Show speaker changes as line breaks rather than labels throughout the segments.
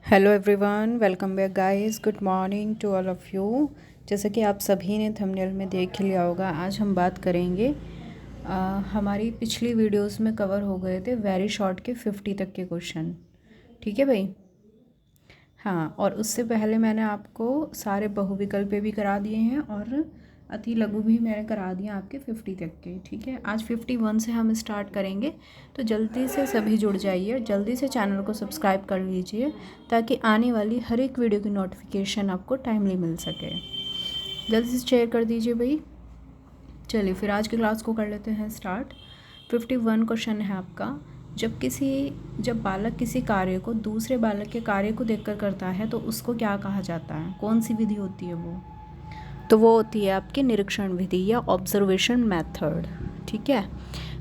Hello everyone, welcome back guys. Good morning to all of you. जैसे कि आप सभी ने थंबनेल में देख लिया होगा, आज हम बात करेंगे हमारी पिछली वीडियोस में कवर हो गए थे वेरी शॉर्ट के 50 तक के क्वेश्चन। ठीक है भाई। हाँ, और उससे पहले मैंने आपको सारे बहुविकल्प भी करा दिए हैं और अति लघु भी मैंने करा दिए आपके 50 तक के। ठीक है, आज 51 से हम स्टार्ट करेंगे, तो जल्दी से सभी जुड़ जाइए, जल्दी से चैनल को सब्सक्राइब कर लीजिए ताकि आने वाली हर एक वीडियो की नोटिफिकेशन आपको टाइमली मिल सके। जल्दी से शेयर कर दीजिए भाई। चलिए फिर आज की क्लास को कर लेते हैं स्टार्ट। 51 क्वेश्चन है आपका। जब बालक किसी कार्य को दूसरे बालक के कार्य को देखकर करता है तो उसको क्या कहा जाता है? कौन सी विधि होती है वो? तो वो होती है आपकी निरीक्षण विधि या ऑब्जर्वेशन मेथड। ठीक है,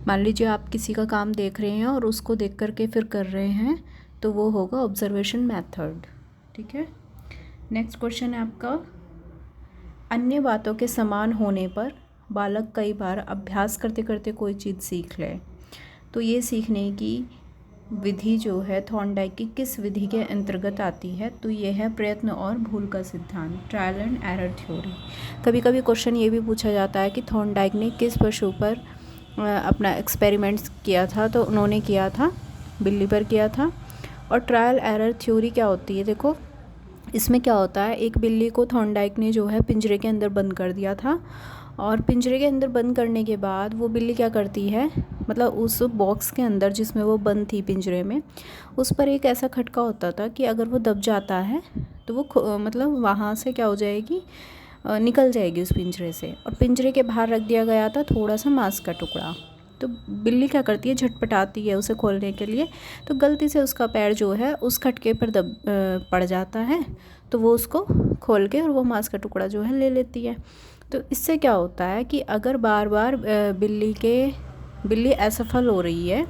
मान लीजिए आप किसी का काम देख रहे हैं और उसको देख करके फिर कर रहे हैं, तो वो होगा ऑब्जर्वेशन मेथड। ठीक है, नेक्स्ट क्वेश्चन है आपका। अन्य बातों के समान होने पर बालक कई बार अभ्यास करते करते कोई चीज़ सीख ले, तो ये सीखने की विधि जो है थॉर्नडाइक की किस विधि के अंतर्गत आती है? तो ये है प्रयत्न और भूल का सिद्धांत, ट्रायल एंड एरर थ्योरी। कभी कभी क्वेश्चन ये भी पूछा जाता है कि थॉर्नडाइक ने किस पशु पर अपना एक्सपेरिमेंट्स किया था? तो उन्होंने किया था बिल्ली पर किया था। और ट्रायल एरर थ्योरी क्या होती है? देखो इसमें क्या होता है, एक बिल्ली को थॉर्नडाइक ने जो है पिंजरे के अंदर बंद कर दिया था, और पिंजरे के अंदर बंद करने के बाद वो बिल्ली क्या करती है, मतलब उस बॉक्स के अंदर जिसमें वो बंद थी पिंजरे में, उस पर एक ऐसा खटका होता था कि अगर वो दब जाता है तो वो मतलब वहाँ से क्या हो जाएगी, निकल जाएगी उस पिंजरे से। और पिंजरे के बाहर रख दिया गया था थोड़ा सा मांस का टुकड़ा। तो बिल्ली क्या करती है, झटपटाती है उसे खोलने के लिए, तो गलती से उसका पैर जो है उस खटके पर पड़ जाता है, तो वो उसको खोल के और वो मांस का टुकड़ा जो है ले लेती है। तो इससे क्या होता है कि अगर बार बार बिल्ली असफल हो रही है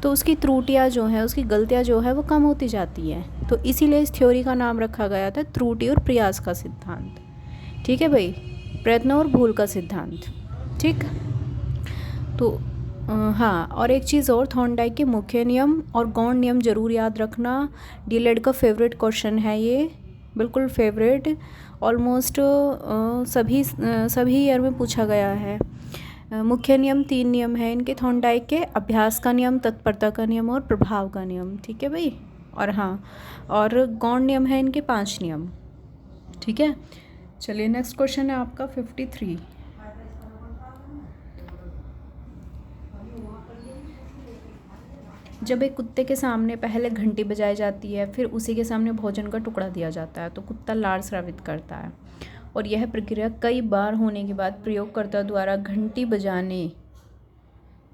तो उसकी त्रुटियां जो हैं, उसकी गलतियां जो है वो कम होती जाती है। तो इसीलिए इस थ्योरी का नाम रखा गया था त्रुटि और प्रयास का सिद्धांत। ठीक है भाई, प्रयत्न और भूल का सिद्धांत। ठीक, तो हाँ, और एक चीज़ और, थॉर्नडाइक के मुख्य नियम और गौण नियम जरूर याद रखना। डीएलएड का फेवरेट क्वेश्चन है ये, बिल्कुल फेवरेट। ऑलमोस्ट सभी ईयर में पूछा गया है। मुख्य नियम 3 नियम है इनके थॉर्नडाइक के: अभ्यास का नियम, तत्परता का नियम और प्रभाव का नियम। ठीक है भाई। और हाँ, और गौण नियम है इनके 5 नियम। ठीक है, चलिए नेक्स्ट क्वेश्चन है आपका 53। जब एक कुत्ते के सामने पहले घंटी बजाई जाती है, फिर उसी के सामने भोजन का टुकड़ा दिया जाता है, तो कुत्ता लार स्रावित करता है। और यह प्रक्रिया कई बार होने के बाद प्रयोगकर्ता द्वारा घंटी बजाने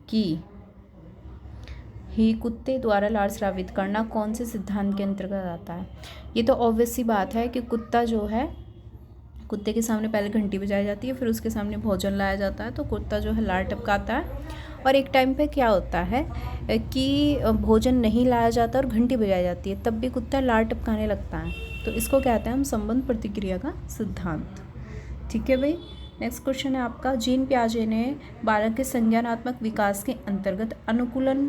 की ही कुत्ते द्वारा लार स्रावित करना कौन से सिद्धांत के अंतर्गत आता है? ये तो ऑब्वियस सी बात है कि कुत्ते के सामने पहले घंटी बजाई जाती है, फिर उसके सामने भोजन लाया जाता है, तो कुत्ता जो है लार टपकाता है। और एक टाइम पे क्या होता है कि भोजन नहीं लाया जाता और घंटी बजाई जाती है, तब भी कुत्ता लार टपकाने लगता है। तो इसको कहते हैं हम संबंध प्रतिक्रिया का सिद्धांत। ठीक है भाई। नेक्स्ट क्वेश्चन है आपका। जीन पियाजे ने बालक के संज्ञानात्मक विकास के अंतर्गत अनुकूलन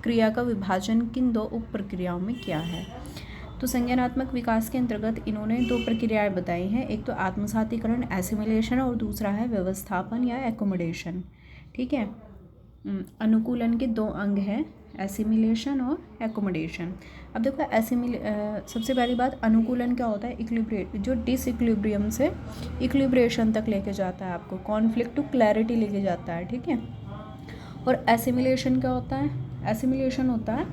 क्रिया का विभाजन किन 2 उप प्रक्रियाओं में किया है? तो संज्ञानात्मक विकास के अंतर्गत इन्होंने 2 प्रक्रियाएं बताई हैं, एक तो आत्मसातीकरण एसिमिलेशन और दूसरा है व्यवस्थापन या एकोमोडेशन। ठीक है, अनुकूलन के 2 अंग हैं, एसिमिलेशन और एकोमोडेशन। अब देखो सबसे पहली बात, अनुकूलन क्या होता है? जो डिसइक्विलिब्रियम से इक्विलिब्रेशन तक लेके जाता है, आपको कॉन्फ्लिक्ट टू क्लैरिटी लेके जाता है। ठीक है, और एसिमिलेशन क्या होता है? एसिमिलेशन होता है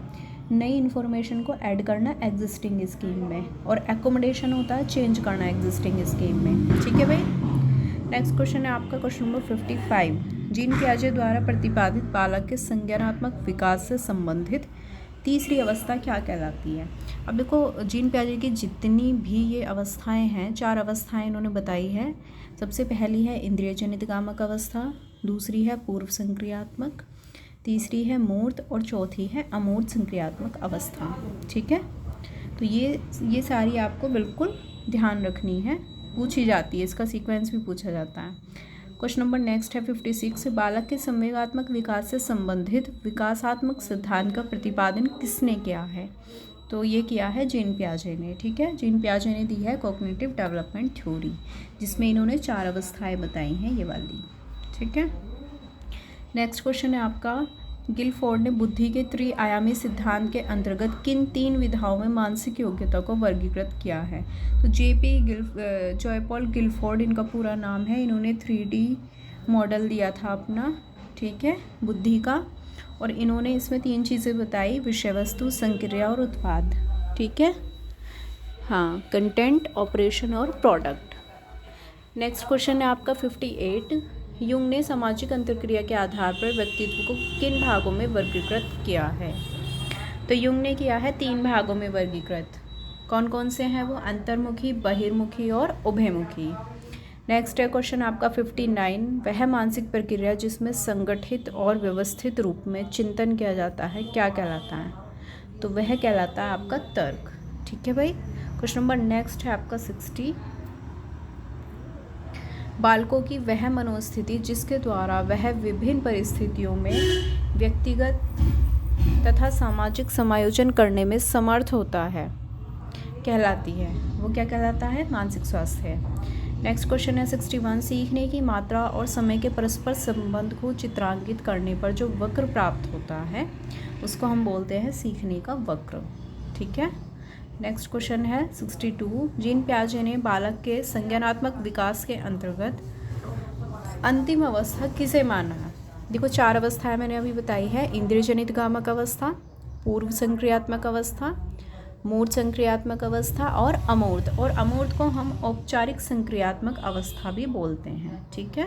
नई इन्फॉर्मेशन को ऐड करना एग्जिस्टिंग स्कीम में, और एकोमोडेशन होता है चेंज करना एग्जिस्टिंग स्कीम में। ठीक है भाई। नेक्स्ट क्वेश्चन है आपका क्वेश्चन नंबर 55। जीन पियाजे द्वारा प्रतिपादित बालक के संज्ञानात्मक विकास से संबंधित तीसरी अवस्था क्या कहलाती है? अब देखो जीन पियाजे की जितनी भी ये अवस्थाएं हैं, 4 अवस्थाएं इन्होंने बताई है। सबसे पहली है इंद्रिय जनित कामक अवस्था, दूसरी है पूर्व संक्रियात्मक, तीसरी है मूर्त और चौथी है अमूर्त संक्रियात्मक अवस्था। ठीक है, तो ये सारी आपको बिल्कुल ध्यान रखनी है, पूछी जाती है, इसका सीक्वेंस भी पूछा जाता है। क्वेश्चन नंबर नेक्स्ट है 56। बालक के संवेगात्मक विकास से संबंधित विकासात्मक सिद्धांत का प्रतिपादन किसने किया है? तो ये किया है जीन पियाजे ने, ठीक है। जीन पियाजे ने दी है कॉग्निटिव डेवलपमेंट थ्योरी, जिसमें इन्होंने 4 अवस्थाएं बताई हैं ये वाली, ठीक है। नेक्स्ट क्वेश्चन है आपका, गिलफोर्ड ने बुद्धि के त्रिआयामी सिद्धांत के अंतर्गत किन 3 विधाओं में मानसिक योग्यता को वर्गीकृत किया है? तो जॉय पॉल गिलफोर्ड इनका पूरा नाम है। इन्होंने 3D मॉडल दिया था अपना, ठीक है, बुद्धि का, और इन्होंने इसमें 3 चीज़ें बताई, विषय वस्तु, संक्रिया और उत्पाद, ठीक है। हाँ, कंटेंट, ऑपरेशन और प्रोडक्ट। नेक्स्ट क्वेश्चन है आपका 58, युंग ने सामाजिक अंतर्क्रिया के आधार पर व्यक्तित्व को किन भागों में वर्गीकृत किया है? तो युंग ने किया है 3 भागों में वर्गीकृत। कौन कौन से हैं वो? अंतर्मुखी, बहिर्मुखी और उभयमुखी। नेक्स्ट है क्वेश्चन आपका 59, वह मानसिक प्रक्रिया जिसमें संगठित और व्यवस्थित रूप में चिंतन किया जाता है क्या कहलाता है? तो वह कहलाता है आपका तर्क, ठीक है भाई। क्वेश्चन नंबर नेक्स्ट है आपका 60, बालकों की वह मनोस्थिति जिसके द्वारा वह विभिन्न परिस्थितियों में व्यक्तिगत तथा सामाजिक समायोजन करने में समर्थ होता है कहलाती है, वो क्या कहलाता है? मानसिक स्वास्थ्य है। नेक्स्ट क्वेश्चन है 61, सीखने की मात्रा और समय के परस्पर संबंध को चित्रांकित करने पर जो वक्र प्राप्त होता है उसको हम बोलते हैं सीखने का वक्र, ठीक है। नेक्स्ट क्वेश्चन है 62, जीन पियाजे ने बालक के संज्ञानात्मक विकास के अंतर्गत अंतिम अवस्था किसे माना? देखो 4 अवस्थाएं मैंने अभी बताई है, इंद्रिय जनित गामक अवस्था, पूर्व संक्रियात्मक अवस्था, मूर्त संक्रियात्मक अवस्था और अमूर्त। और अमूर्त को हम औपचारिक संक्रियात्मक अवस्था भी बोलते हैं, ठीक है।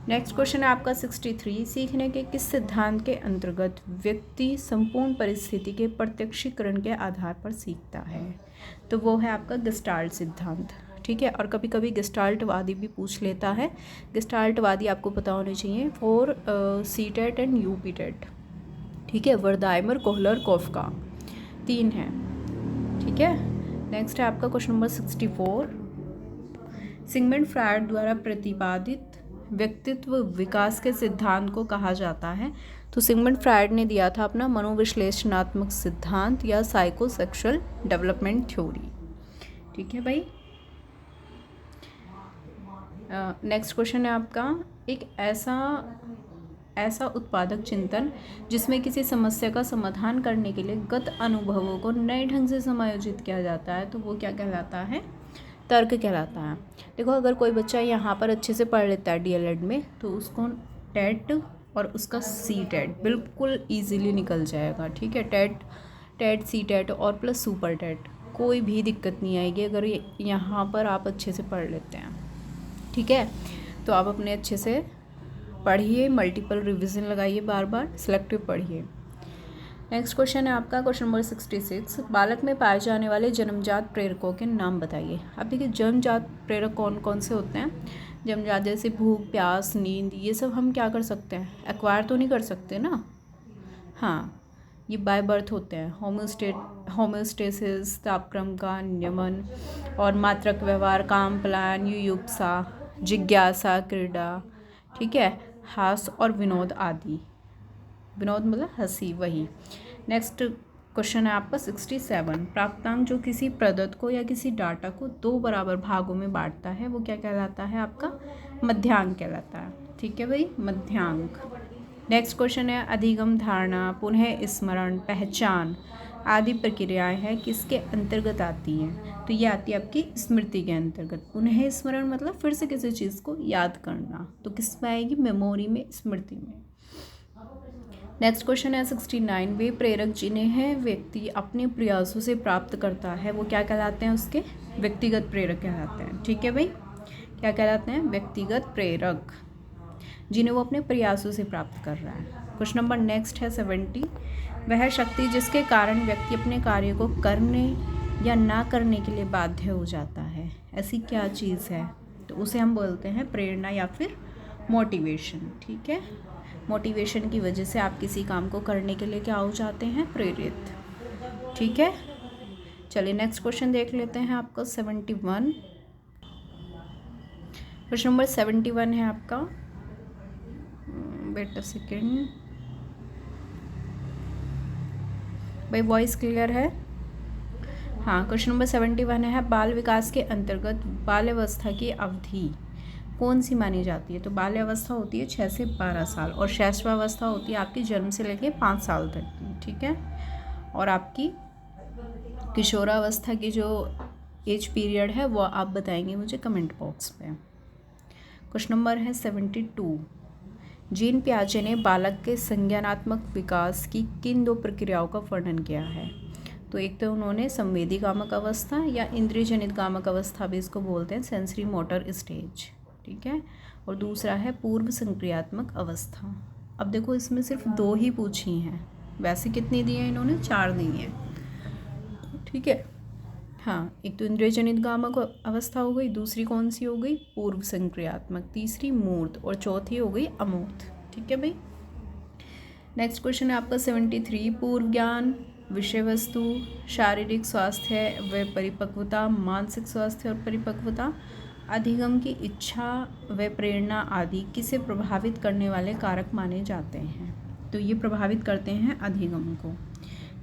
नेक्स्ट क्वेश्चन है आपका 63, सीखने के किस सिद्धांत के अंतर्गत व्यक्ति संपूर्ण परिस्थिति के प्रत्यक्षीकरण के आधार पर सीखता है? तो वो है आपका गेस्टाल्ट सिद्धांत, ठीक है। और कभी कभी गेस्टाल्टवादी भी पूछ लेता है। गेस्टाल्टवादी आपको पता होने चाहिए फॉर सीटेट एंड यूपीटेट, ठीक है। वर्दाइमर, कोहलर, कोफका 3 हैं, ठीक है। नेक्स्ट है आपका क्वेश्चन नंबर 64, सिगमंड फ्रायड द्वारा प्रतिपादित व्यक्तित्व विकास के सिद्धांत को कहा जाता है? तो सिगमंड फ्रायड ने दिया था अपना मनोविश्लेषणात्मक सिद्धांत या साइकोसेक्सुअल डेवलपमेंट थ्योरी, ठीक है भाई। नेक्स्ट क्वेश्चन है आपका, एक ऐसा उत्पादक चिंतन जिसमें किसी समस्या का समाधान करने के लिए गत अनुभवों को नए ढंग से समायोजित किया जाता है, तो वो क्या कहलाता है? तर्क कहलाता है। देखो अगर कोई बच्चा यहाँ पर अच्छे से पढ़ लेता है डीएलएड में, तो उसको टेट और उसका सी टेट बिल्कुल ईजीली निकल जाएगा, ठीक है। टेट सी टेट और प्लस सुपर टेट, कोई भी दिक्कत नहीं आएगी अगर यहाँ पर आप अच्छे से पढ़ लेते हैं, ठीक है। तो आप अपने अच्छे से पढ़िए, मल्टीपल रिवीजन लगाइए, बार बार सिलेक्टिव पढ़िए। नेक्स्ट क्वेश्चन है आपका क्वेश्चन नंबर 66, बालक में पाए जाने वाले जन्मजात प्रेरकों के नाम बताइए। अब देखिए जन्मजात प्रेरक कौन कौन से होते हैं? जन्मजात जैसे भूख, प्यास, नींद, ये सब हम क्या कर सकते हैं? एक्वायर तो नहीं कर सकते ना, हाँ, ये बाय बर्थ होते हैं। होम्योस्टेसिस, तापक्रम का नियमन और मात्रक व्यवहार, काम, प्लान, युयुप्सा, जिज्ञासा, क्रीड़ा, ठीक है, हास और विनोद आदि। विनोद मतलब हंसी, वही। नेक्स्ट क्वेश्चन है आपका 67, प्राप्तांक जो किसी प्रदत्त को या किसी डाटा को 2 बराबर भागों में बांटता है वो क्या कहलाता है? आपका मध्यांक कहलाता है, ठीक है भाई, मध्यांक। नेक्स्ट क्वेश्चन है, अधिगम, धारणा, पुनः स्मरण, पहचान आदि प्रक्रियाएं हैं किसके अंतर्गत आती हैं? तो ये आती है आपकी स्मृति के अंतर्गत। पुनः स्मरण मतलब फिर से किसी चीज़ को याद करना, तो किस में आएगी? मेमोरी में, स्मृति में। नेक्स्ट क्वेश्चन है 69, वे प्रेरक जिन्हें व्यक्ति अपने प्रयासों से प्राप्त करता है वो क्या कहलाते हैं? उसके व्यक्तिगत प्रेरक कहलाते हैं, ठीक है भाई। क्या कहलाते हैं? व्यक्तिगत प्रेरक, जिन्हें वो अपने प्रयासों से प्राप्त कर रहा है। क्वेश्चन नंबर नेक्स्ट है 70, वह शक्ति जिसके कारण व्यक्ति अपने कार्य को करने या ना करने के लिए बाध्य हो जाता है, ऐसी क्या चीज़ है? तो उसे हम बोलते हैं प्रेरणा या फिर मोटिवेशन, ठीक है। मोटिवेशन की वजह से आप किसी काम को करने के लिए क्या हो जाते हैं? प्रेरित, ठीक है। चलिए नेक्स्ट क्वेश्चन देख लेते हैं आपका 71। क्वेश्चन नंबर 71 है आपका, वेट अ सेकेंड भाई, वॉइस क्लियर है? हाँ, क्वेश्चन नंबर 71 है, बाल विकास के अंतर्गत बाल्यावस्था की अवधि कौन सी मानी जाती है? तो बाल्यावस्था होती है 6 से 12 साल और शैशवावस्था होती है आपकी जन्म से लेके 5 साल तक की, ठीक है। और आपकी किशोरावस्था की जो एज पीरियड है वो आप बताएंगे मुझे कमेंट बॉक्स में। क्वेश्चन नंबर है 72, जीन पियाजे ने बालक के संज्ञानात्मक विकास की किन 2 प्रक्रियाओं का वर्णन किया है? तो एक तो उन्होंने संवेदी कामक अवस्था या इंद्रिय जनित कामक अवस्था भी इसको बोलते हैं, सेंसरी मोटर स्टेज, ठीक है। और दूसरा है पूर्व संक्रियात्मक अवस्था। अब देखो इसमें सिर्फ 2 ही पूछी हैं, वैसे कितनी दी हैं इन्होंने? 4 दी हैं, ठीक है। हाँ, एक तो इंद्रिय जनित कामक अवस्था हो गई, दूसरी कौन सी हो गई? पूर्व संक्रियात्मक, तीसरी मूर्त और चौथी हो गई अमूर्त, ठीक है भाई। नेक्स्ट क्वेश्चन है आपका 73, पूर्व ज्ञान, विषय वस्तु, शारीरिक स्वास्थ्य व परिपक्वता, मानसिक स्वास्थ्य और परिपक्वता, अधिगम की इच्छा व प्रेरणा आदि किसे प्रभावित करने वाले कारक माने जाते हैं? तो ये प्रभावित करते हैं अधिगम को,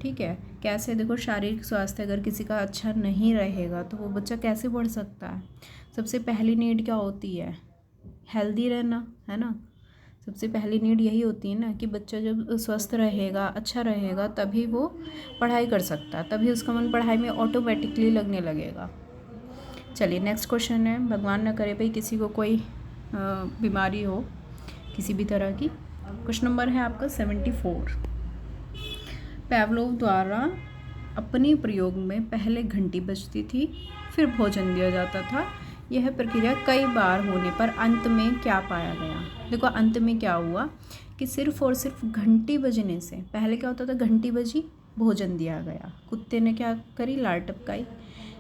ठीक है। कैसे? देखो, शारीरिक स्वास्थ्य अगर किसी का अच्छा नहीं रहेगा तो वो बच्चा कैसे बढ़ सकता है? सबसे पहली नीड क्या होती है? हेल्दी रहना, है ना। सबसे पहली नीड यही होती है ना कि बच्चा जब स्वस्थ रहेगा, अच्छा रहेगा, तभी वो पढ़ाई कर सकता है, तभी उसका मन पढ़ाई में ऑटोमेटिकली लगने लगेगा। चलिए नेक्स्ट क्वेश्चन है, भगवान न करे भाई किसी को कोई बीमारी हो किसी भी तरह की। क्वेश्चन नंबर है आपका 74, पेवलोव द्वारा अपने प्रयोग में पहले घंटी बजती थी, फिर भोजन दिया जाता था। यह प्रक्रिया कई बार होने पर अंत में क्या पाया गया? देखो अंत में क्या हुआ कि सिर्फ और सिर्फ घंटी बजने से पहले क्या होता था? घंटी बजी, भोजन दिया गया, कुत्ते ने क्या करी? लार टपकाई।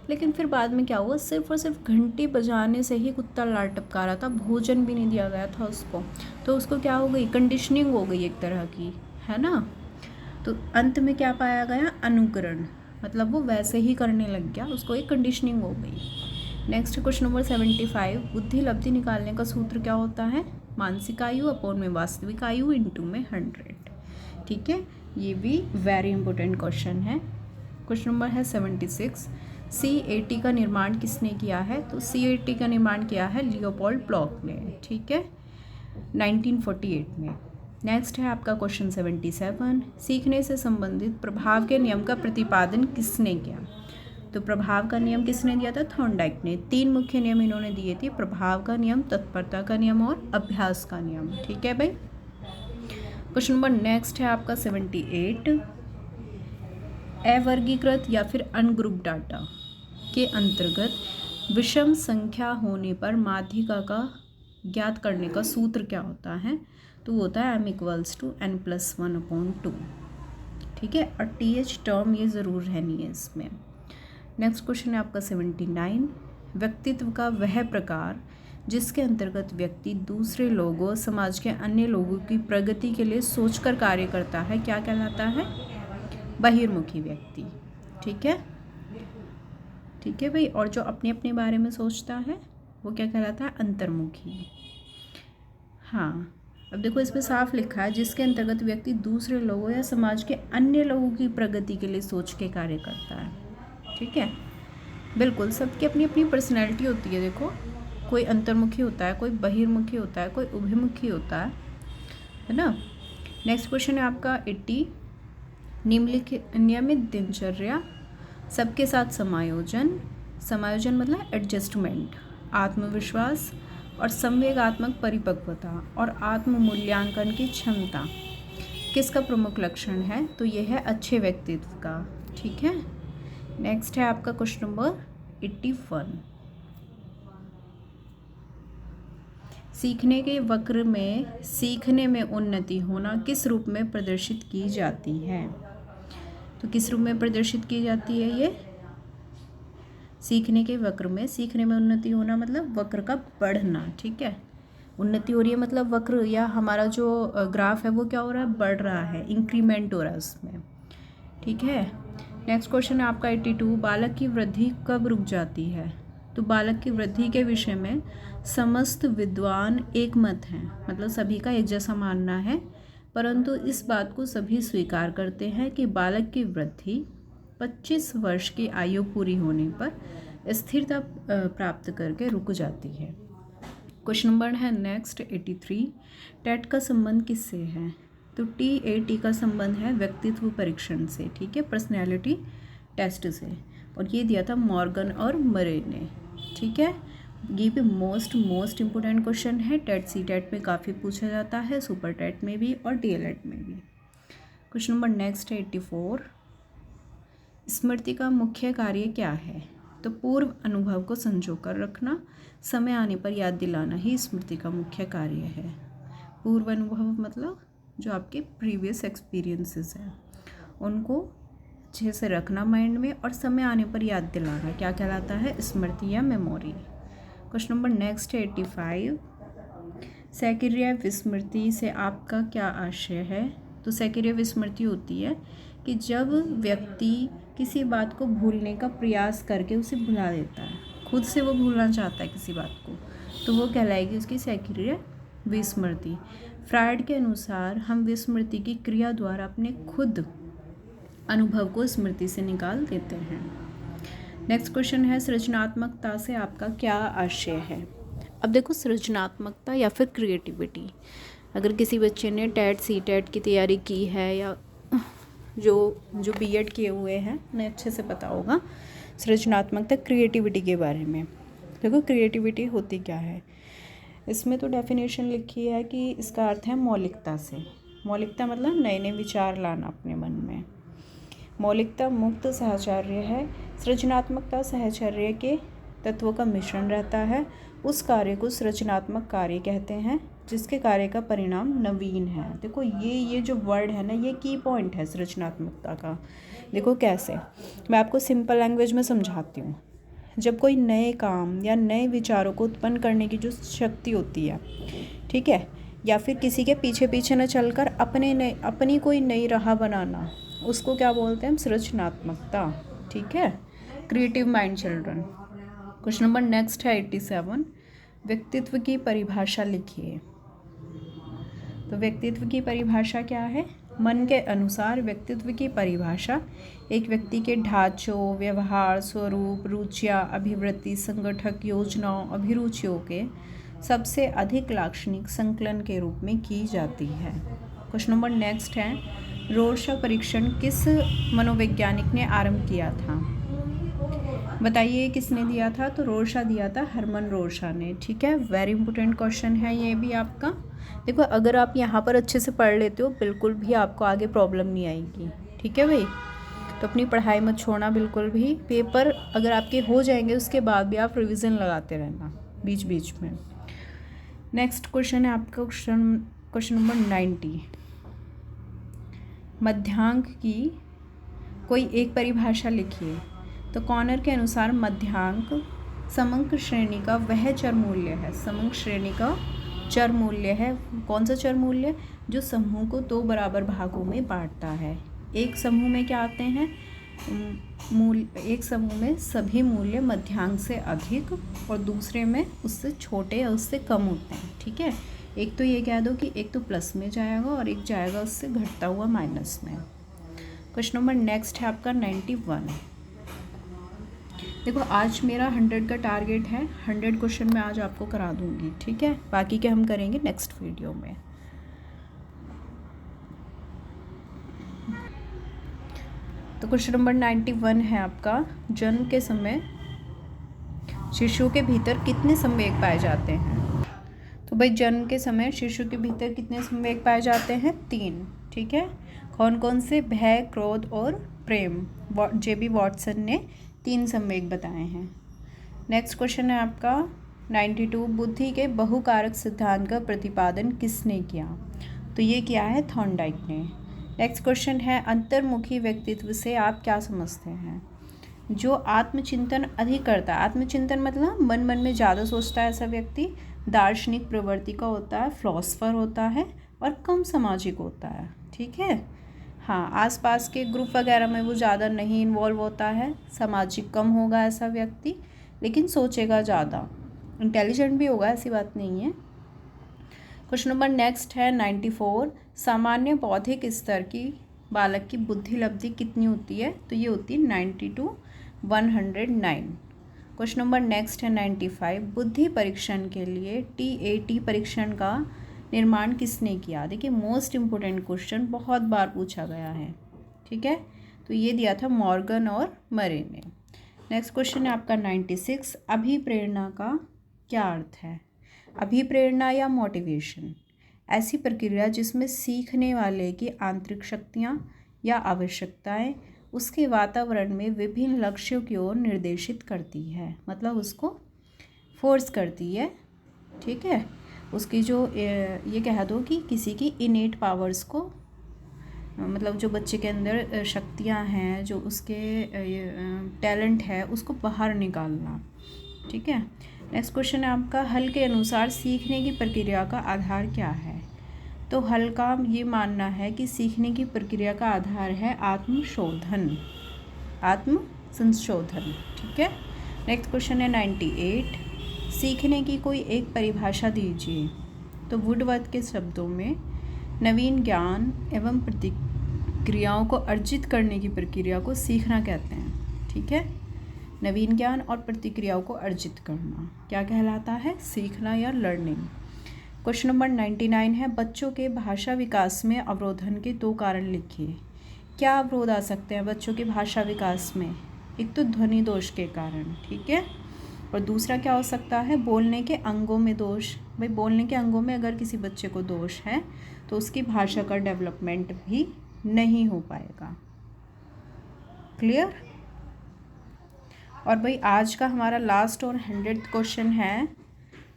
लेकिन फिर बाद में क्या हुआ? सिर्फ और सिर्फ घंटी बजाने से ही कुत्ता लार टपका रहा था, भोजन भी नहीं दिया गया था उसको। तो उसको क्या हो गई? कंडीशनिंग हो गई एक तरह की, है ना। तो अंत में क्या पाया गया? अनुकरण, मतलब वो वैसे ही करने लग गया, उसको एक कंडीशनिंग हो गई। नेक्स्ट क्वेश्चन नंबर 75, बुद्धि लब्धि निकालने का सूत्र क्या होता है? मानसिक आयु अपॉन में वास्तविक आयु इंटू में 100, ठीक है। ये भी वेरी इंपॉर्टेंट क्वेश्चन है। क्वेश्चन नंबर है 76, CAT का निर्माण किसने किया है? तो CAT का निर्माण किया है लियोपोल्ड ब्लॉक ने, ठीक है, 1948 में। नेक्स्ट है आपका क्वेश्चन 77, सीखने से संबंधित प्रभाव के नियम का प्रतिपादन किसने किया? तो प्रभाव का नियम किसने दिया था? थॉर्नडाइक ने। 3 मुख्य नियम इन्होंने दिए थे, प्रभाव का नियम, तत्परता का नियम और अभ्यास का नियम, ठीक है भाई। क्वेश्चन नंबर नेक्स्ट है आपका 78, अवर्गीकृत या फिर अनग्रुप डाटा के अंतर्गत विषम संख्या होने पर माध्यिका का ज्ञात करने का सूत्र क्या होता है? तो होता है m = n+1/2, ठीक है। और TH टर्म ये ज़रूर रहनी है इसमें। नेक्स्ट क्वेश्चन है आपका 79, व्यक्तित्व का वह प्रकार जिसके अंतर्गत व्यक्ति दूसरे लोगों, समाज के अन्य लोगों की प्रगति के लिए सोचकर कार्य करता है, क्या कहलाता है? बहिर्मुखी व्यक्ति, ठीक है, ठीक है भाई। और जो अपने अपने बारे में सोचता है वो क्या कहलाता है? अंतर्मुखी। हाँ, अब देखो इसमें साफ लिखा है जिसके अंतर्गत व्यक्ति दूसरे लोगों या समाज के अन्य लोगों की प्रगति के लिए सोच के कार्य करता है, ठीक है। बिल्कुल, सबकी अपनी अपनी पर्सनैलिटी होती है। देखो, कोई अंतर्मुखी होता है, कोई बहिर्मुखी होता है, कोई उभयमुखी होता है ना। नेक्स्ट क्वेश्चन है आपका 80, निम्नलिखित नियमित दिनचर्या, सबके साथ समायोजन, समायोजन मतलब एडजस्टमेंट, आत्मविश्वास और संवेगात्मक परिपक्वता और आत्म मूल्यांकन की क्षमता किसका प्रमुख लक्षण है? तो यह है अच्छे व्यक्तित्व का, ठीक है। नेक्स्ट है आपका क्वेश्चन नंबर 81, सीखने के वक्र में सीखने में उन्नति होना किस रूप में प्रदर्शित की जाती है? तो किस रूप में प्रदर्शित की जाती है ये? सीखने के वक्र में, सीखने में उन्नति होना मतलब वक्र का बढ़ना, ठीक है। उन्नति हो रही है मतलब वक्र या हमारा जो ग्राफ है वो क्या हो रहा है? बढ़ रहा है, इंक्रीमेंट हो रहा है उसमें, ठीक है। नेक्स्ट क्वेश्चन है आपका 82, बालक की वृद्धि कब रुक जाती है? तो बालक की वृद्धि के विषय में समस्त विद्वान एक मत हैं, मतलब सभी का एक जैसा मानना है, परंतु इस बात को सभी स्वीकार करते हैं कि बालक की वृद्धि 25 वर्ष की आयु पूरी होने पर स्थिरता प्राप्त करके रुक जाती है। क्वेश्चन नंबर है नेक्स्ट 83, टेट का संबंध किससे है? तो TAT का संबंध है व्यक्तित्व परीक्षण से, ठीक है, पर्सनैलिटी टेस्ट से, और ये दिया था मॉर्गन और मरे ने, ठीक है। ये भी मोस्ट इम्पोर्टेंट क्वेश्चन है, टेट CTET में काफ़ी पूछा जाता है, सुपर टेट में भी और DLED में भी। क्वेश्चन नंबर नेक्स्ट है 84, स्मृति का मुख्य कार्य क्या है? तो पूर्व अनुभव को संजो कर रखना, समय आने पर याद दिलाना ही स्मृति का मुख्य कार्य है। पूर्व अनुभव मतलब जो आपके प्रीवियस एक्सपीरियंसेस हैं उनको अच्छे से रखना माइंड में, और समय आने पर याद दिलाना क्या कहलाता है? स्मृति या मेमोरी। क्वेश्चन नंबर नेक्स्ट है 85, सक्रिय विस्मृति से आपका क्या आशय है? तो सक्रिय विस्मृति होती है कि जब व्यक्ति किसी बात को भूलने का प्रयास करके उसे भुला देता है, खुद से वो भूलना चाहता है किसी बात को, तो वो कहलाएगी उसकी सक्रिय विस्मृति। फ्रायड के अनुसार हम विस्मृति की क्रिया द्वारा अपने खुद अनुभव को स्मृति से निकाल देते हैं। नेक्स्ट क्वेश्चन है सृजनात्मकता से आपका क्या आशय है? अब देखो, सृजनात्मकता या फिर क्रिएटिविटी, अगर किसी बच्चे ने टेट CTET की तैयारी की है या जो B.Ed किए हुए हैं उन्हें अच्छे से पता होगा सृजनात्मकता क्रिएटिविटी के बारे में। देखो, क्रिएटिविटी होती क्या है, इसमें तो डेफिनेशन लिखी है कि इसका अर्थ है मौलिकता से। मौलिकता मतलब नए नए विचार लाना अपने मन में। मौलिकता मुक्त साहचर्य है। सृजनात्मकता साहचर्य के तत्वों का मिश्रण रहता है। उस कार्य को सृजनात्मक कार्य कहते हैं जिसके कार्य का परिणाम नवीन है। देखो, ये जो वर्ड है ना, ये की पॉइंट है सृजनात्मकता का। देखो कैसे, मैं आपको सिंपल लैंग्वेज में समझाती हूँ। जब कोई नए काम या नए विचारों को उत्पन्न करने की जो शक्ति होती है, ठीक है, या फिर किसी के पीछे पीछे न चलकर अपनी कोई नई राह बनाना, उसको क्या बोलते हैं हम? सृजनात्मकता, ठीक है, creative mind children. Question number next है 87, व्यक्तित्व की परिभाषा लिखिए। तो व्यक्तित्व की परिभाषा क्या है? मन के अनुसार व्यक्तित्व की परिभाषा एक व्यक्ति के ढांचों, व्यवहार, स्वरूप, रुचियाँ, अभिवृत्ति, संगठक योजनाओं, अभिरुचियों के सबसे अधिक लाक्षणिक संकलन के रूप में की जाती है। क्वेश्चन नंबर नेक्स्ट है, रोर्शा परीक्षण किस मनोवैज्ञानिक ने आरंभ किया था? बताइए किसने दिया था? तो रोर्शा दिया था, हरमन रोर्शा ने, ठीक है। वेरी इंपॉर्टेंट क्वेश्चन है ये भी आपका। देखो, अगर आप यहाँ पर अच्छे से पढ़ लेते हो, बिल्कुल भी आपको आगे प्रॉब्लम नहीं आएगी, ठीक है भाई। तो अपनी पढ़ाई मत छोड़ना बिल्कुल भी। पेपर अगर आपके हो जाएंगे उसके बाद भी आप रिवीजन लगाते रहना बीच बीच में। नेक्स्ट क्वेश्चन है आपका क्वेश्चन नंबर 90, मध्यांक की कोई एक परिभाषा लिखिए। तो कॉर्नर के अनुसार मध्यांक समंक श्रेणी का वह चर मूल्य है। समंक श्रेणी का चर मूल्य है। कौन सा चर मूल्य? जो समूह को 2 बराबर भागों में बांटता है। एक समूह में क्या आते हैं एक समूह में सभी मूल्य मध्यांक से अधिक और दूसरे में उससे छोटे या उससे कम होते हैं, ठीक है। एक तो ये कह दो कि एक तो प्लस में जाएगा और एक जाएगा उससे घटता हुआ माइनस में। क्वेश्चन नंबर नेक्स्ट है आपका 91। देखो, आज मेरा 100 का टारगेट है, 100 क्वेश्चन मैं आज आपको करा दूंगी, ठीक है। बाकी के हम करेंगे नेक्स्ट वीडियो में। तो क्वेश्चन नंबर 91 है आपका, जन्म के समय शिशु के भीतर कितने संवेग पाए जाते हैं? तो भाई, जन्म के समय शिशु के भीतर कितने संवेग पाए जाते हैं? 3, ठीक है। कौन कौन से? भय, क्रोध और प्रेम। JB वॉटसन ने 3 संवेग बताए हैं। नेक्स्ट क्वेश्चन है आपका 92, बुद्धि के बहुकारक सिद्धांत का प्रतिपादन किसने किया? तो ये किया है थॉर्नडाइक ने। नेक्स्ट क्वेश्चन है, अंतर्मुखी व्यक्तित्व से आप क्या समझते हैं? जो आत्मचिंतन अधिक करता है। आत्मचिंतन मतलब मन में ज़्यादा सोचता है ऐसा व्यक्ति, दार्शनिक प्रवृत्ति का होता है, फिलॉसफर होता है और कम सामाजिक होता है, ठीक है। हाँ, आसपास के ग्रुप वगैरह में वो ज़्यादा नहीं इन्वॉल्व होता है, सामाजिक कम होगा ऐसा व्यक्ति, लेकिन सोचेगा ज़्यादा, इंटेलिजेंट भी होगा, ऐसी बात नहीं है। क्वेश्चन नंबर नेक्स्ट है 94, सामान्य बौद्धिक स्तर की बालक की बुद्धि लब्धि कितनी होती है, तो ये होती है 90 to 109। क्वेश्चन नंबर नेक्स्ट है 95। बुद्धि परीक्षण के लिए TAT परीक्षण का निर्माण किसने किया। देखिए मोस्ट इम्पोर्टेंट क्वेश्चन, बहुत बार पूछा गया है, ठीक है। तो ये दिया था मॉर्गन और मरे ने। नेक्स्ट क्वेश्चन है आपका 96। अभिप्रेरणा का क्या अर्थ है। अभिप्रेरणा या मोटिवेशन ऐसी प्रक्रिया जिसमें सीखने वाले की आंतरिक शक्तियाँ या आवश्यकताएं उसके वातावरण में विभिन्न लक्ष्यों की ओर निर्देशित करती है, मतलब उसको फोर्स करती है, ठीक है। उसकी जो ये कह दो कि किसी की इनेट पावर्स को, मतलब जो बच्चे के अंदर शक्तियां हैं, जो उसके टैलेंट है, उसको बाहर निकालना, ठीक है। नेक्स्ट क्वेश्चन है आपका, हल के अनुसार सीखने की प्रक्रिया का आधार क्या है। तो हल का ये मानना है कि सीखने की प्रक्रिया का आधार है आत्म संशोधन, ठीक है। नेक्स्ट क्वेश्चन है 98। सीखने की कोई एक परिभाषा दीजिए। तो वुडवर्थ के शब्दों में नवीन ज्ञान एवं प्रतिक्रियाओं को अर्जित करने की प्रक्रिया को सीखना कहते हैं, ठीक है। नवीन ज्ञान और प्रतिक्रियाओं को अर्जित करना क्या कहलाता है, सीखना या लर्निंग। क्वेश्चन नंबर 99 है, बच्चों के भाषा विकास में अवरोधन के 2 कारण लिखिए। क्या अवरोध आ सकते हैं बच्चों के भाषा विकास में। एक तो ध्वनि दोष के कारण, ठीक है, और दूसरा क्या हो सकता है, बोलने के अंगों में दोष। भाई बोलने के अंगों में अगर किसी बच्चे को दोष है तो उसकी भाषा का डेवलपमेंट भी नहीं हो पाएगा। क्लियर। और भाई आज का हमारा लास्ट और 100th क्वेश्चन है,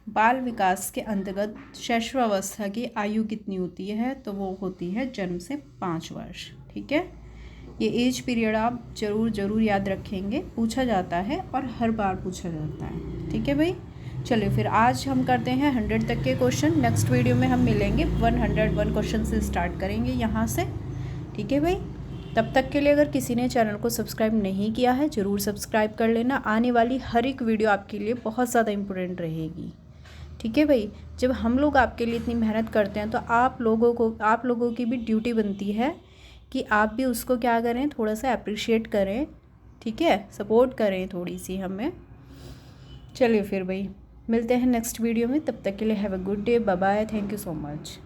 बाल विकास के अंतर्गत शैशवावस्था की आयु कितनी होती है। तो वो होती है जन्म से 5 वर्ष, ठीक है। ये एज पीरियड आप ज़रूर याद रखेंगे, पूछा जाता है और हर बार पूछा जाता है, ठीक है भाई। चलिए फिर आज हम करते हैं 100 तक के क्वेश्चन। नेक्स्ट वीडियो में हम मिलेंगे 101 क्वेश्चन से स्टार्ट करेंगे यहाँ से, ठीक है भाई। तब तक के लिए अगर किसी ने चैनल को सब्सक्राइब नहीं किया है ज़रूर सब्सक्राइब कर लेना। आने वाली हर एक वीडियो आपके लिए बहुत ज़्यादा इम्पोर्टेंट रहेगी, ठीक है भाई। जब हम लोग आपके लिए इतनी मेहनत करते हैं तो आप लोगों की भी ड्यूटी बनती है कि आप भी उसको क्या करें, थोड़ा सा अप्रिशिएट करें, ठीक है, सपोर्ट करें थोड़ी सी हमें। चलिए फिर भाई मिलते हैं नेक्स्ट वीडियो में, तब तक के लिए have a good day, bye bye, thank you so much.